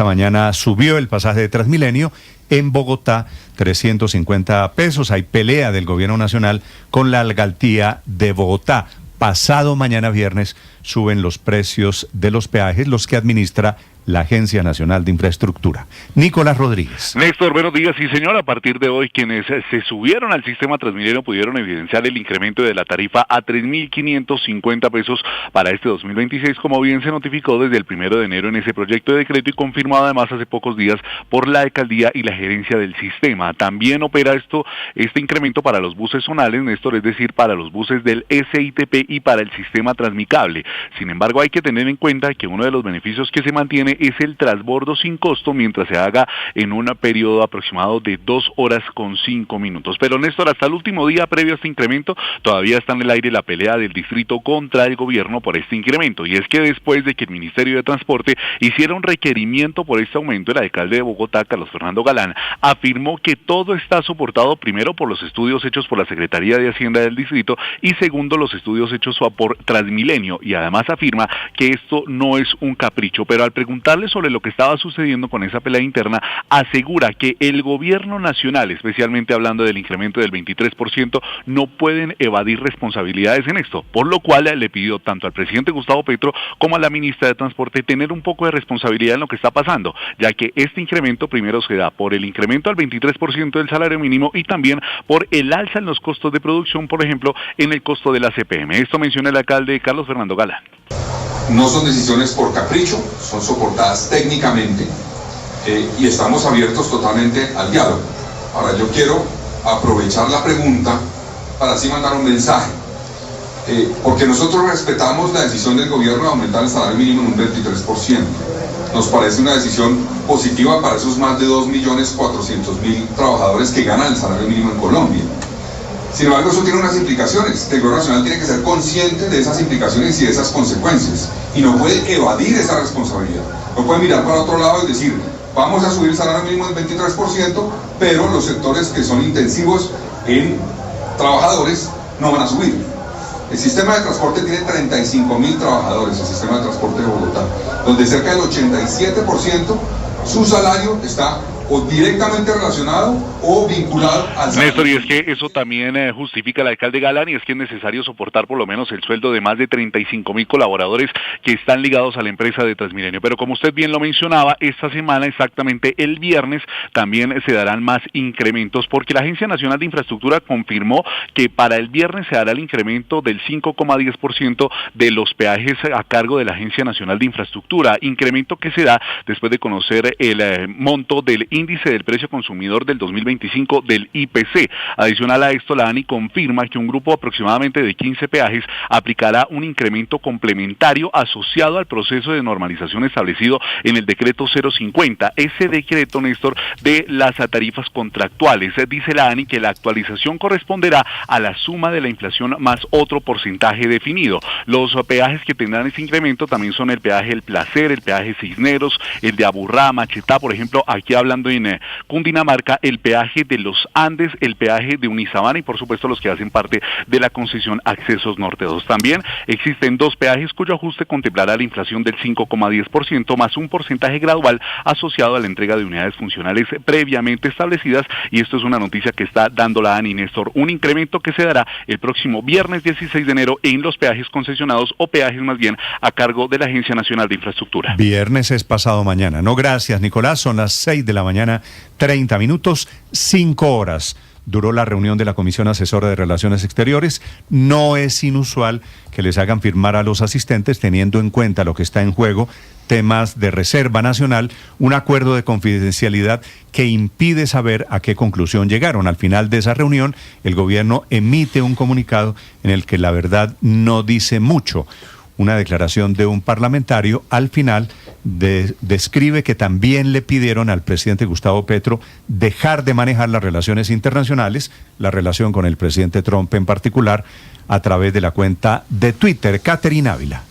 esta mañana subió el pasaje de Transmilenio. En Bogotá, 350 pesos. Hay pelea del gobierno nacional con la alcaldía de Bogotá. Pasado mañana viernes suben los precios de los peajes, los que administra la Agencia Nacional de Infraestructura. Nicolás Rodríguez. Néstor, buenos días. Sí, señor, a partir de hoy quienes se subieron al sistema Transmilenio pudieron evidenciar el incremento de la tarifa a 3.550 pesos para este 2026, como bien se notificó desde el 1 de enero en ese proyecto de decreto y confirmado además hace pocos días por la alcaldía y la gerencia del sistema. También opera este incremento para los buses zonales, Néstor, es decir, para los buses del SITP y para el sistema Transmicable. Sin embargo, hay que tener en cuenta que uno de los beneficios que se mantiene es el transbordo sin costo mientras se haga en un periodo aproximado de 2 horas con 5 minutos. Pero Néstor, hasta el último día previo a este incremento, todavía está en el aire la pelea del distrito contra el gobierno por este incremento. Y es que después de que el Ministerio de Transporte hiciera un requerimiento por este aumento, el alcalde de Bogotá, Carlos Fernando Galán, afirmó que todo está soportado primero por los estudios hechos por la Secretaría de Hacienda del distrito y segundo los estudios hechos por Transmilenio. Y además afirma que esto no es un capricho, pero al preguntarle sobre lo que estaba sucediendo con esa pelea interna, asegura que el gobierno nacional, especialmente hablando del incremento del 23%, no pueden evadir responsabilidades en esto, por lo cual le pidió tanto al presidente Gustavo Petro como a la ministra de Transporte tener un poco de responsabilidad en lo que está pasando, ya que este incremento primero se da por el incremento al 23% del salario mínimo y también por el alza en los costos de producción, por ejemplo, en el costo de la CPM. Esto menciona el alcalde Carlos Fernando Galán. No son decisiones por capricho, son soportadas técnicamente y estamos abiertos totalmente al diálogo. Ahora yo quiero aprovechar la pregunta para así mandar un mensaje, porque nosotros respetamos la decisión del gobierno de aumentar el salario mínimo en un 23%. Nos parece una decisión positiva para esos más de 2.400.000 trabajadores que ganan el salario mínimo en Colombia. Sin embargo, eso tiene unas implicaciones. El gobierno nacional tiene que ser consciente de esas implicaciones y de esas consecuencias. Y no puede evadir esa responsabilidad. No puede mirar para otro lado y decir, vamos a subir el salario mínimo del 23%, pero los sectores que son intensivos en trabajadores no van a subir. El sistema de transporte tiene 35.000 trabajadores, el sistema de transporte de Bogotá, donde cerca del 87% su salario está o directamente relacionado o vinculado al salario. Néstor, y es que eso también justifica el alcalde Galán, y es que es necesario soportar por lo menos el sueldo de más de 35.000 colaboradores que están ligados a la empresa de Transmilenio. Pero como usted bien lo mencionaba, esta semana, exactamente el viernes, también se darán más incrementos, porque la Agencia Nacional de Infraestructura confirmó que para el viernes se dará el incremento del 5,10% de los peajes a cargo de la Agencia Nacional de Infraestructura, incremento que se da después de conocer el monto del índice del precio consumidor del 2025 del IPC. Adicional a esto, la ANI confirma que un grupo aproximadamente de 15 peajes aplicará un incremento complementario asociado al proceso de normalización establecido en el decreto 050. Ese decreto, Néstor, de las tarifas contractuales. Dice la ANI que la actualización corresponderá a la suma de la inflación más otro porcentaje definido. Los peajes que tendrán ese incremento también son el peaje El Placer, el peaje Cisneros, el de Aburrá, Machetá, por ejemplo, aquí hablando en Cundinamarca, el peaje de los Andes, el peaje de Unisabana y por supuesto los que hacen parte de la concesión Accesos Norte 2. También existen 2 peajes cuyo ajuste contemplará la inflación del 5,10% más un porcentaje gradual asociado a la entrega de unidades funcionales previamente establecidas, y esto es una noticia que está dando la ANI, Néstor, un incremento que se dará el próximo viernes 16 de enero en los peajes concesionados o peajes más bien a cargo de la Agencia Nacional de Infraestructura. Viernes es pasado mañana. No, gracias, Nicolás. Son las 6 de la mañana, 30 minutos, 5 horas. Duró la reunión de la Comisión Asesora de Relaciones Exteriores. No es inusual que les hagan firmar a los asistentes, teniendo en cuenta lo que está en juego, temas de reserva nacional, un acuerdo de confidencialidad que impide saber a qué conclusión llegaron. Al final de esa reunión, el gobierno emite un comunicado en el que la verdad no dice mucho. Una declaración de un parlamentario al final describe que también le pidieron al presidente Gustavo Petro dejar de manejar las relaciones internacionales, la relación con el presidente Trump en particular, a través de la cuenta de Twitter. Catherine Ávila.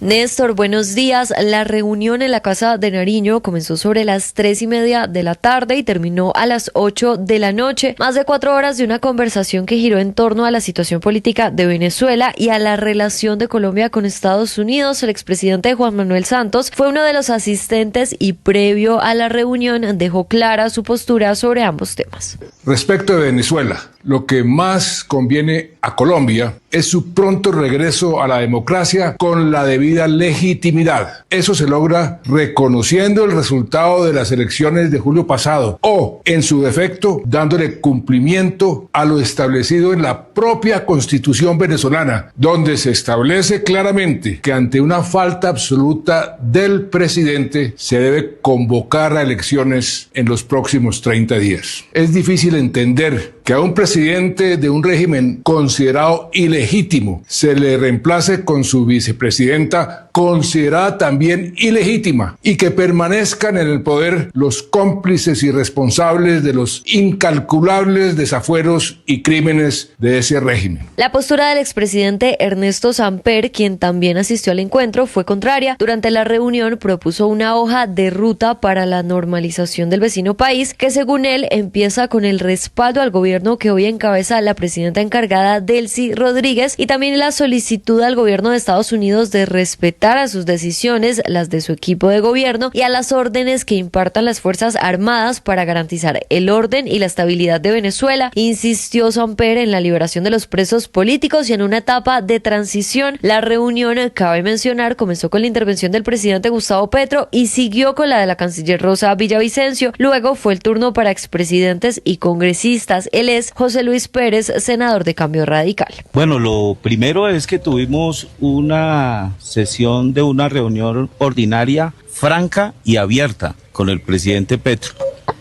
Néstor, buenos días. La reunión en la Casa de Nariño comenzó sobre las 3:30 de la tarde y terminó a las 8 de la noche. Más de 4 horas de una conversación que giró en torno a la situación política de Venezuela y a la relación de Colombia con Estados Unidos. El expresidente Juan Manuel Santos fue uno de los asistentes y previo a la reunión dejó clara su postura sobre ambos temas. Respecto de Venezuela, lo que más conviene a Colombia es su pronto regreso a la democracia con la debida legitimidad. Eso se logra reconociendo el resultado de las elecciones de julio pasado o, en su defecto, dándole cumplimiento a lo establecido en la propia Constitución venezolana, donde se establece claramente que ante una falta absoluta del presidente se debe convocar a elecciones en los próximos 30 días. Es difícil entender que a un presidente de un régimen considerado ilegítimo se le reemplace con su vicepresidenta considerada también ilegítima y que permanezcan en el poder los cómplices y responsables de los incalculables desafueros y crímenes de ese régimen. La postura del expresidente Ernesto Samper, quien también asistió al encuentro, fue contraria. Durante la reunión propuso una hoja de ruta para la normalización del vecino país que, según él, empieza con el respaldo al gobierno que hoy encabeza la presidenta encargada Delcy Rodríguez y también la solicitud al gobierno de Estados Unidos de respetar a sus decisiones, las de su equipo de gobierno y a las órdenes que impartan las Fuerzas Armadas para garantizar el orden y la estabilidad de Venezuela. Insistió Samper en la liberación de los presos políticos y en una etapa de transición. La reunión, cabe mencionar, comenzó con la intervención del presidente Gustavo Petro y siguió con la de la canciller Rosa Villavicencio. Luego fue el turno para expresidentes y congresistas. Él es José Luis Pérez, senador de Cambio Radical. Bueno, lo primero es que tuvimos una sesión de una reunión ordinaria, franca y abierta con el presidente Petro.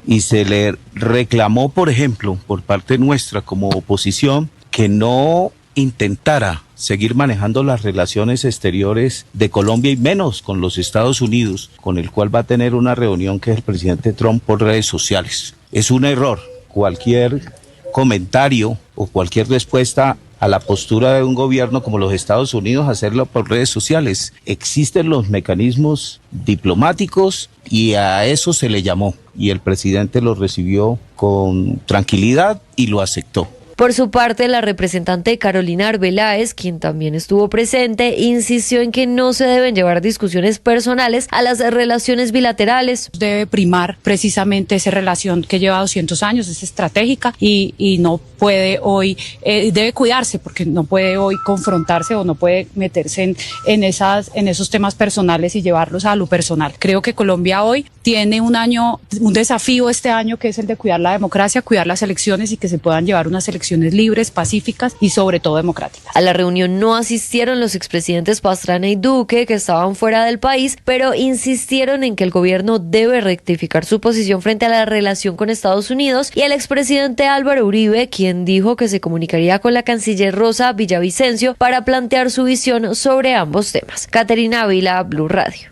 Y se le reclamó, por ejemplo, por parte nuestra como oposición, que no intentara seguir manejando las relaciones exteriores de Colombia y menos con los Estados Unidos, con el cual va a tener una reunión que es el presidente Trump por redes sociales. Es un error. Cualquier comentario o cualquier respuesta a la postura de un gobierno como los Estados Unidos, hacerlo por redes sociales. Existen los mecanismos diplomáticos y a eso se le llamó y el presidente lo recibió con tranquilidad y lo aceptó. Por su parte, la representante Carolina Arbeláez, quien también estuvo presente, insistió en que no se deben llevar discusiones personales a las relaciones bilaterales. Debe primar precisamente esa relación que lleva 200 años, es estratégica y no puede hoy, debe cuidarse porque no puede hoy confrontarse o no puede meterse en esos temas personales y llevarlos a lo personal. Creo que Colombia hoy tiene un desafío este año que es el de cuidar la democracia, cuidar las elecciones y que se puedan llevar unas elecciones libres, pacíficas y sobre todo democráticas. A la reunión no asistieron los expresidentes Pastrana y Duque, que estaban fuera del país, pero insistieron en que el gobierno debe rectificar su posición frente a la relación con Estados Unidos, y el expresidente Álvaro Uribe, quien dijo que se comunicaría con la canciller Rosa Villavicencio para plantear su visión sobre ambos temas. Caterina Ávila, Blue Radio.